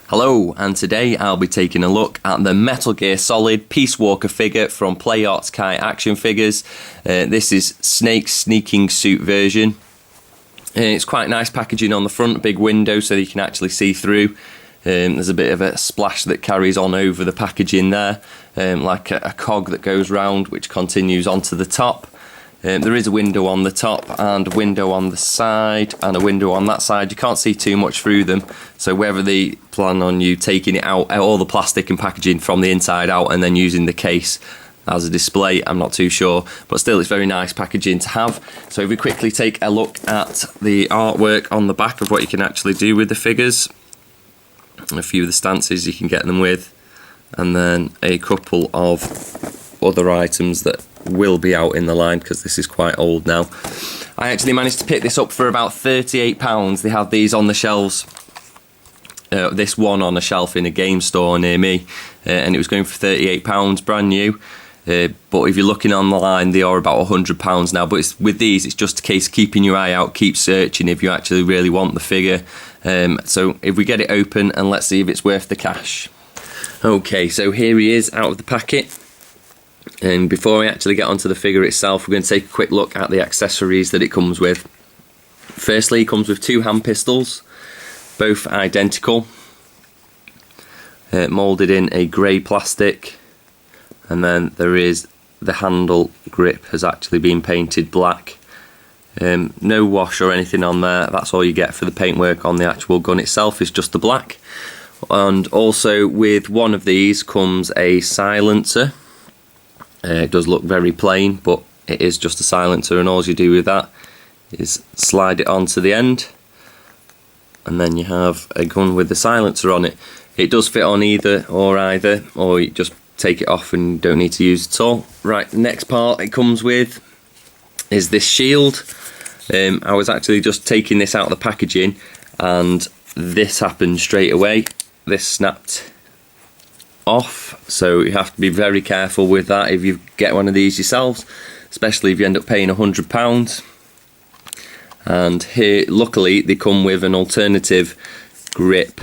Hello, and today I'll be taking a look at the Metal Gear Solid Peace Walker figure from Play Arts Kai Action Figures. This is Snake's sneaking suit version. It's quite nice packaging on the front, big window so you can actually see through. There's a bit of a splash that carries on over the packaging there, like a cog that goes round which continues onto the top. There is a window on the top and a window on the side and a window on that side. You can't see too much through them, so whether they plan on you taking it out, all the plastic and packaging from the inside out and then using the case as a display, I'm not too sure, but still it's very nice packaging to have. So if we quickly take a look at the artwork on the back of what you can actually do with the figures, a few of the stances you can get them with, and then a couple of other items that will be out in the line because this is quite old now. I actually managed to pick this up for about £38. They had these on the shelves, this one on a shelf in a game store near me, and it was going for £38 brand new. But if you're looking on the line, they are about £100 now. But with these, it's just a case of keeping your eye out, keep searching if you actually really want the figure. So if we get it open, and let's see if it's worth the cash. Okay, so here he is out of the packet. And before we actually get onto the figure itself, we're going to take a quick look at the accessories that it comes with. Firstly, it comes with two hand pistols, both identical, moulded in a grey plastic, and then there is the handle grip has actually been painted black. No wash or anything on there, that's all you get for the paintwork on the actual gun itself, is just the black. And also with one of these comes a silencer. It does look very plain, but it is just a silencer, and all you do with that is slide it onto the end, and then you have a gun with the silencer on it. It does fit on either, or you just take it off and you don't need to use it at all. Right, the next part it comes with is this shield. I was actually just taking this out of the packaging and this happened straight away. This snapped off, so you have to be very careful with that if you get one of these yourselves, especially if you end up paying £100. And here, luckily, they come with an alternative grip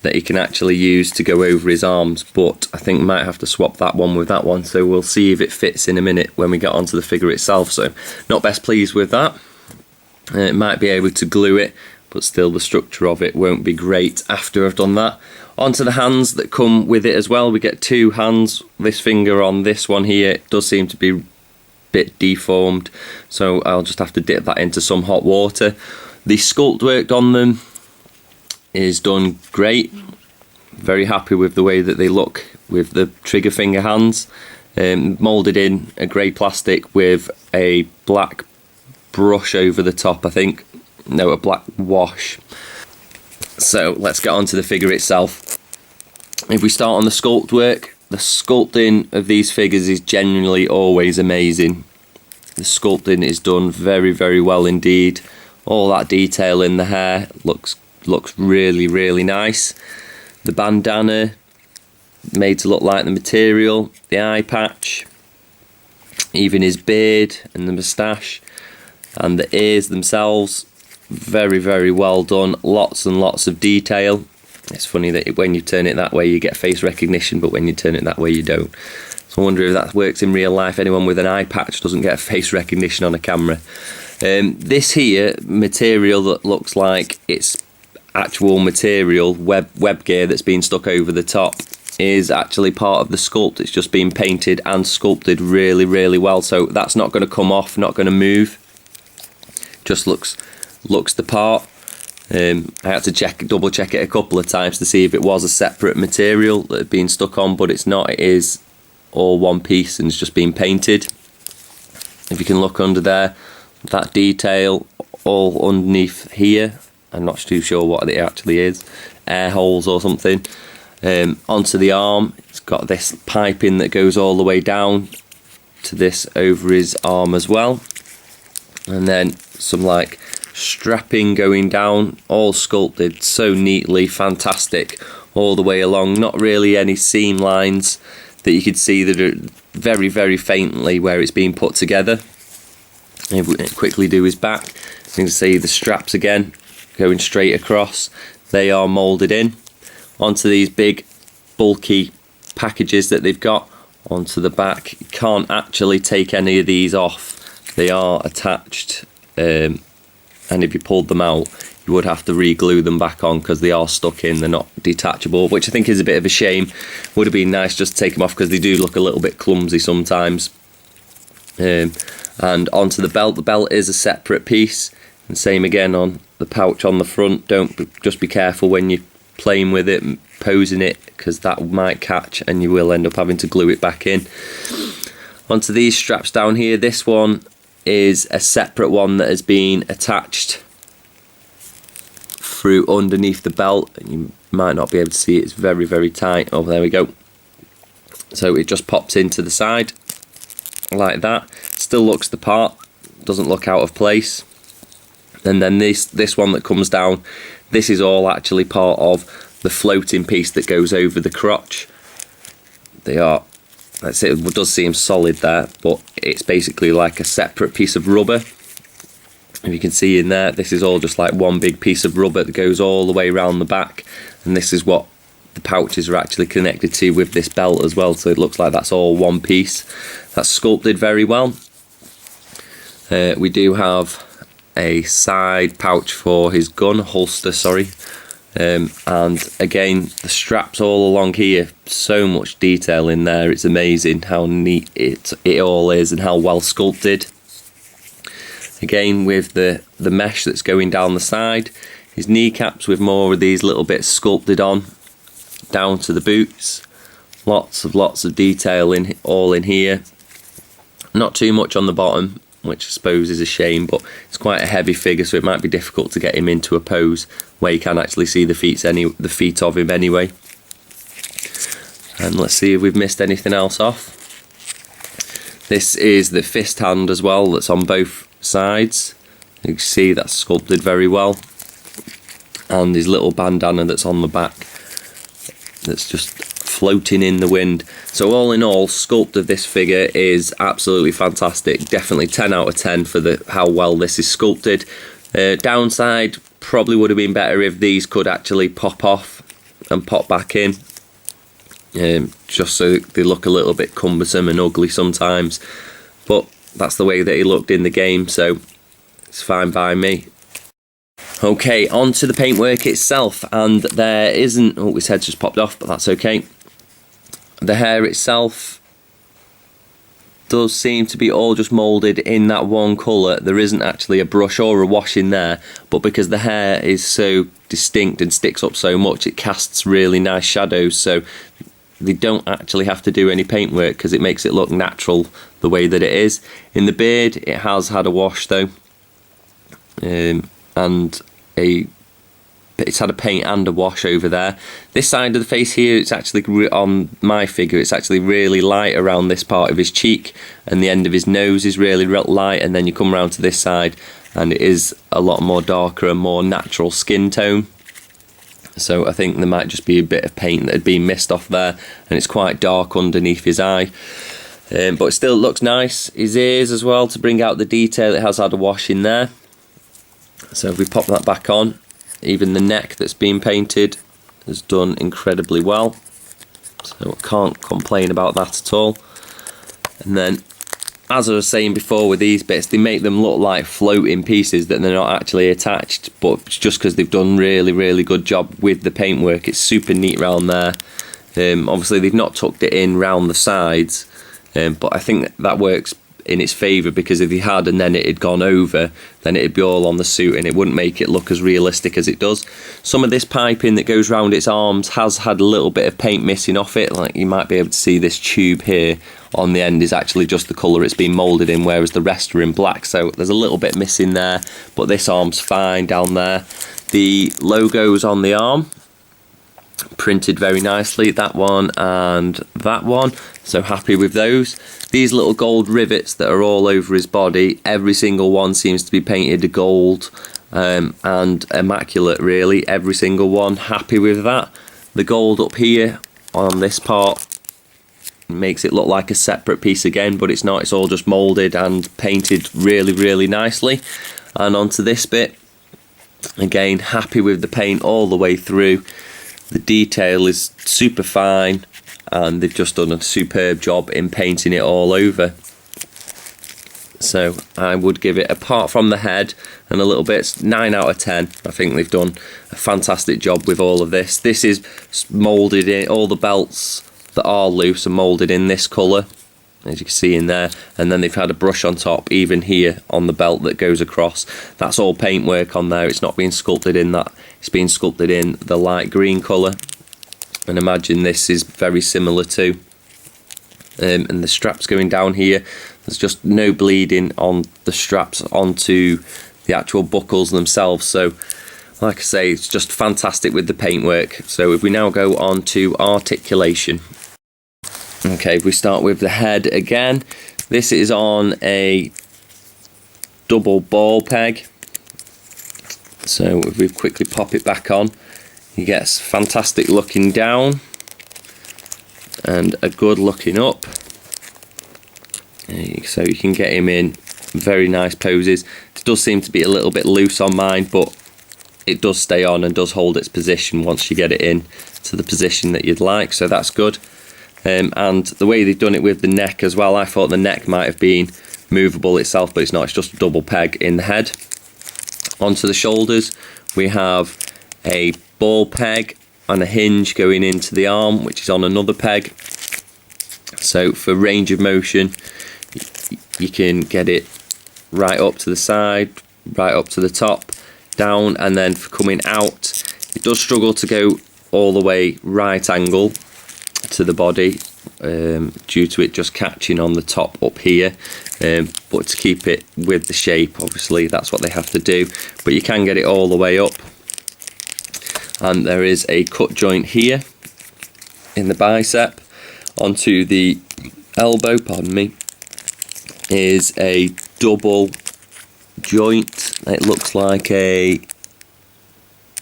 that you can actually use to go over his arms, but I think might have to swap that one with that one, so we'll see if it fits in a minute when we get onto the figure itself. So not best pleased with that. It might be able to glue it, but still the structure of it won't be great after I've done that. Onto the hands that come with it as well. We get two hands. This finger on this one here does seem to be a bit deformed, so I'll just have to dip that into some hot water. The sculpt work on them is done great. Very happy with the way that they look with the trigger finger hands. Moulded in a grey plastic with a black brush over the top, I think. No, a black wash. So let's get on to the figure itself. If we start on the sculpt work, the sculpting of these figures is genuinely always amazing. The sculpting is done very, very well indeed. All that detail in the hair looks really, really nice. The bandana made to look like the material, the eye patch, even his beard and the moustache, and the ears themselves. Very, very well done. Lots and lots of detail. It's funny that when you turn it that way you get face recognition, but when you turn it that way you don't. So I wonder if that works in real life. Anyone with an eye patch doesn't get face recognition on a camera. This here material that looks like it's actual material, web gear that's been stuck over the top, is actually part of the sculpt. It's just been painted and sculpted really, really well. So that's not going to come off, not going to move. Just looks the part. I had to double check it a couple of times to see if it was a separate material that had been stuck on, but it's not. It is all one piece and it's just been painted. If you can look under there, that detail all underneath here, I'm not too sure what it actually is, air holes or something. Onto the arm, it's got this piping that goes all the way down to this over his arm as well, and then some like strapping going down, all sculpted so neatly, fantastic all the way along. Not really any seam lines that you could see that are very, very faintly where it's being put together. If we quickly do his back, you can see the straps again going straight across. They are moulded in. onto these big bulky packages that they've got onto the back. You can't actually take any of these off, they are attached, and if you pulled them out you would have to re-glue them back on because they are stuck in, they're not detachable, which I think is a bit of a shame. Would have been nice just to take them off because they do look a little bit clumsy sometimes. And onto the belt is a separate piece, and same again on the pouch on the front. Just be careful when you're playing with it, posing it, because that might catch and you will end up having to glue it back in. Onto these straps down here, this one is a separate one that has been attached through underneath the belt. You might not be able to see it, it's very, very tight. Oh, there we go. So it just pops into the side like that. Still looks the part, doesn't look out of place. And then this one that comes down, this is all actually part of the floating piece that goes over the crotch. They are, let's say, it does seem solid there, but it's basically like a separate piece of rubber. If you can see in there, this is all just like one big piece of rubber that goes all the way around the back, and this is what the pouches are actually connected to with this belt as well, so it looks like that's all one piece. That's sculpted very well. We do have a side pouch for his gun holster, sorry, and again the straps all along here, so much detail in there, it's amazing how neat it all is and how well sculpted. Again with the mesh that's going down the side, his kneecaps with more of these little bits sculpted on down to the boots. Lots of detail all in here. Not too much on the bottom, which I suppose is a shame, but it's quite a heavy figure, so it might be difficult to get him into a pose where you can actually see the feet of him anyway. And let's see if we've missed anything else off. This is the fist hand as well, that's on both sides. You can see that's sculpted very well. And his little bandana that's on the back, that's just floating in the wind. So all in all, sculpt of this figure is absolutely fantastic. Definitely 10 out of 10 for how well this is sculpted. Downside, probably would have been better if these could actually pop off and pop back in, just so they look a little bit cumbersome and ugly sometimes, but that's the way that he looked in the game, so it's fine by me. Okay, on to the paintwork itself, and there isn't, oh, his head's just popped off, but that's okay. The hair itself does seem to be all just moulded in that one colour. There isn't actually a brush or a wash in there, but because the hair is so distinct and sticks up so much, it casts really nice shadows, so they don't actually have to do any paintwork because it makes it look natural the way that it is. In the beard, it has had a wash though, and it's had a paint and a wash over there. This side of the face here, it's actually, on my figure, it's actually really light around this part of his cheek, and the end of his nose is really light, and then you come around to this side and it is a lot more darker and more natural skin tone. So I think there might just be a bit of paint that had been missed off there, and it's quite dark underneath his eye, but it still looks nice. His ears as well, to bring out the detail, it has had a wash in there. So if we pop that back on, even the neck that's been painted is done incredibly well, so I can't complain about that at all. And then, as I was saying before with these bits, they make them look like floating pieces that they're not actually attached, but it's just because they've done really good job with the paintwork. It's super neat round there. Obviously they've not tucked it in round the sides, but I think that works in its favour, because if he had and then it had gone over, then it'd be all on the suit and it wouldn't make it look as realistic as it does. Some of this piping that goes round its arms has had a little bit of paint missing off it, like you might be able to see this tube here on the end is actually just the colour it's been moulded in, whereas the rest are in black, so there's a little bit missing there, but this arm's fine down there. The logos on the arm, printed very nicely, that one and that one, so happy with those. These little gold rivets that are all over his body, every single one seems to be painted gold, and immaculate really, every single one, happy with that. The gold up here on this part makes it look like a separate piece again, but it's not, it's all just moulded and painted really nicely. And onto this bit, again happy with the paint all the way through. The detail is super fine, and they've just done a superb job in painting it all over. So I would give it, apart from the head and a little bit, 9 out of 10. I think they've done a fantastic job with all of this. This is moulded in, all the belts that are loose are moulded in this colour, as you can see in there, and then they've had a brush on top, even here on the belt that goes across. That's all paintwork on there. It's not being sculpted in that, it's being sculpted in the light green colour, and imagine this is very similar too. And the straps going down here, there's just no bleeding on the straps onto the actual buckles themselves. So like I say, it's just fantastic with the paintwork. So if we now go on to articulation. Okay, if we start with the head again, this is on a double ball peg. So if we quickly pop it back on, you get fantastic looking down and a good looking up. So you can get him in very nice poses. It does seem to be a little bit loose on mine, but it does stay on and does hold its position once you get it in to the position that you'd like, so that's good. And the way they've done it with the neck as well, I thought the neck might have been movable itself, but it's not. It's just a double peg in the head. Onto the shoulders, we have a ball peg and a hinge going into the arm, which is on another peg. So for range of motion, you can get it right up to the side, right up to the top, down, and then for coming out, it does struggle to go all the way right angle to the body due to it just catching on the top up here, but to keep it with the shape, obviously that's what they have to do, but you can get it all the way up. And there is a cut joint here in the bicep. Onto the elbow, pardon me, is a double joint. It looks like a,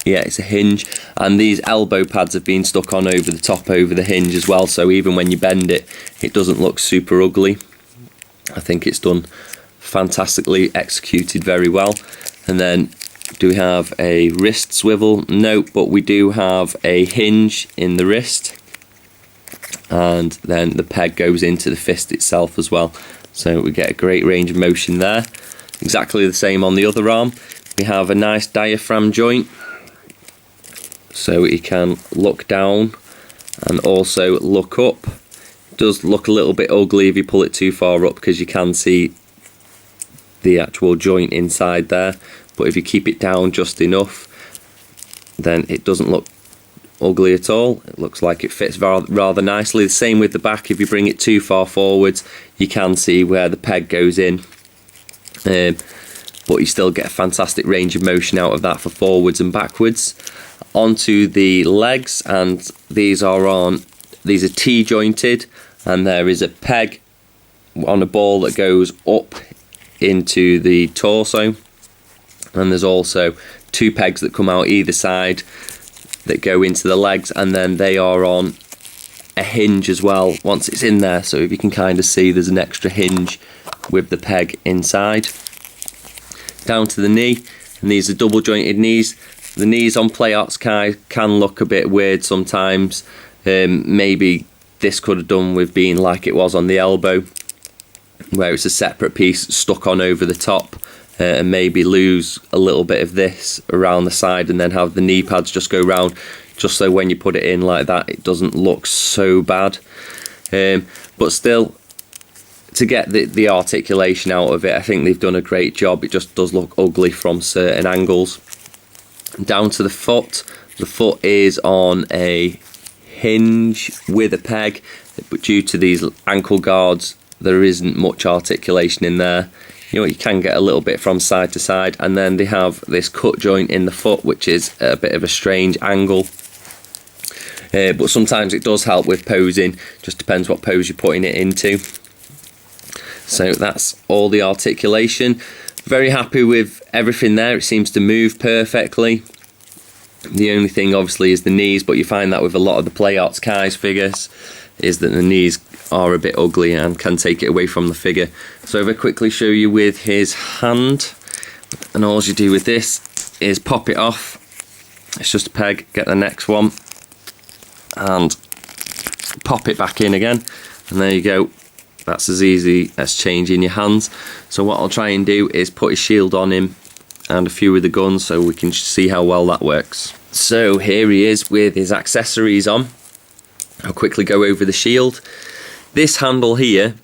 yeah, it's a hinge, and these elbow pads have been stuck on over the top, over the hinge as well, so even when you bend it, it doesn't look super ugly. I think it's done fantastically, executed very well. And then do we have a wrist swivel? No, but we do have a hinge in the wrist, and then the peg goes into the fist itself as well, so we get a great range of motion there. Exactly the same on the other arm. We have a nice diaphragm joint, so you can look down and also look up. It does look a little bit ugly if you pull it too far up, because you can see the actual joint inside there, but if you keep it down just enough, then it doesn't look ugly at all. It looks like it fits rather nicely. The same with the back. If you bring it too far forwards, you can see where the peg goes in, but you still get a fantastic range of motion out of that for forwards and backwards. Onto the legs, and these are T-jointed, and there is a peg on a ball that goes up into the torso, and there's also 2 pegs that come out either side that go into the legs, and then they are on a hinge as well once it's in there. So if you can kind of see, there's an extra hinge with the peg inside. Down to the knee, and these are double jointed knees. The knees on Play Arts Kai can look a bit weird sometimes. Maybe this could have done with being like it was on the elbow, where it's a separate piece stuck on over the top, and maybe lose a little bit of this around the side, and then have the knee pads just go round, just so when you put it in like that, it doesn't look so bad. But still, to get the articulation out of it, I think they've done a great job. It just does look ugly from certain angles. Down to the foot is on a hinge with a peg, but due to these ankle guards, there isn't much articulation in there. You can get a little bit from side to side, and then they have this cut joint in the foot, which is a bit of a strange angle, but sometimes it does help with posing. Just depends what pose you're putting it into. So that's all the articulation. Very happy with everything there. It seems to move perfectly. The only thing obviously is the knees, but you find that with a lot of the Play Arts Kai's figures, is that the knees are a bit ugly and can take it away from the figure. So if I quickly show you with his hand, and all you do with this is pop it off. It's just a peg. Get the next one, and pop it back in again, and there you go. That's as easy as changing your hands. So what I'll try and do is put a shield on him and a few of the guns so we can see how well that works. So here he is with his accessories on. I'll quickly go over the shield. This handle here,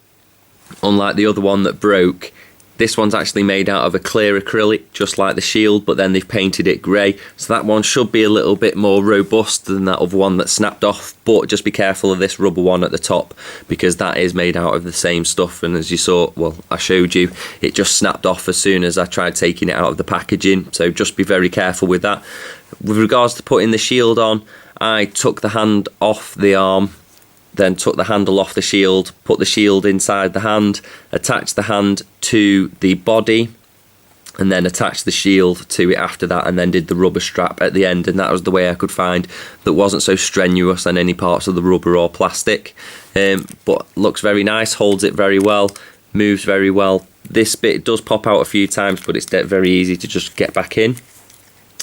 unlike the other one that broke, this one's actually made out of a clear acrylic, just like the shield, but then they've painted it grey. So that one should be a little bit more robust than that other one that snapped off, but just be careful of this rubber one at the top, because that is made out of the same stuff, and as you saw, well, I showed you, it just snapped off as soon as I tried taking it out of the packaging, so just be very careful with that. With regards to putting the shield on, I took the hand off the arm, then took the handle off the shield, put the shield inside the hand, attached the hand to the body, and then attached the shield to it after that, and then did the rubber strap at the end, and that was the way I could find that wasn't so strenuous on any parts of the rubber or plastic. But looks very nice, holds it very well, moves very well. This bit does pop out a few times, but it's very easy to just get back in.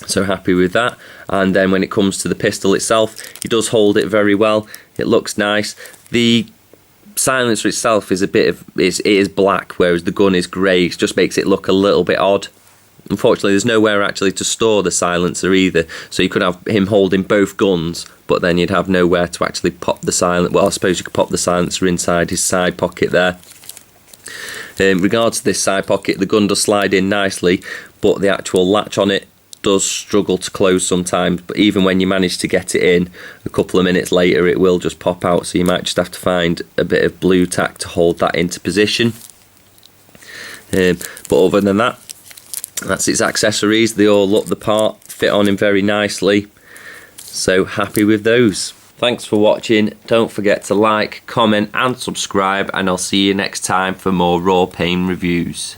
So happy with that. And then when it comes to the pistol itself, it does hold it very well. It looks nice. The silencer itself is it is black, whereas the gun is grey. It just makes it look a little bit odd. Unfortunately, there's nowhere actually to store the silencer either, so you could have him holding both guns, but then you'd have nowhere to actually pop the silencer. Well, I suppose you could pop the silencer inside his side pocket there. In regards to this side pocket, the gun does slide in nicely, but the actual latch on it does struggle to close sometimes, but even when you manage to get it in, a couple of minutes later it will just pop out, so you might just have to find a bit of blue tack to hold that into position. But other than that, that's its accessories. They all look the part, fit on him very nicely, so happy with those. Thanks for watching. Don't forget to like, comment and subscribe, and I'll see you next time for more Rawpain reviews.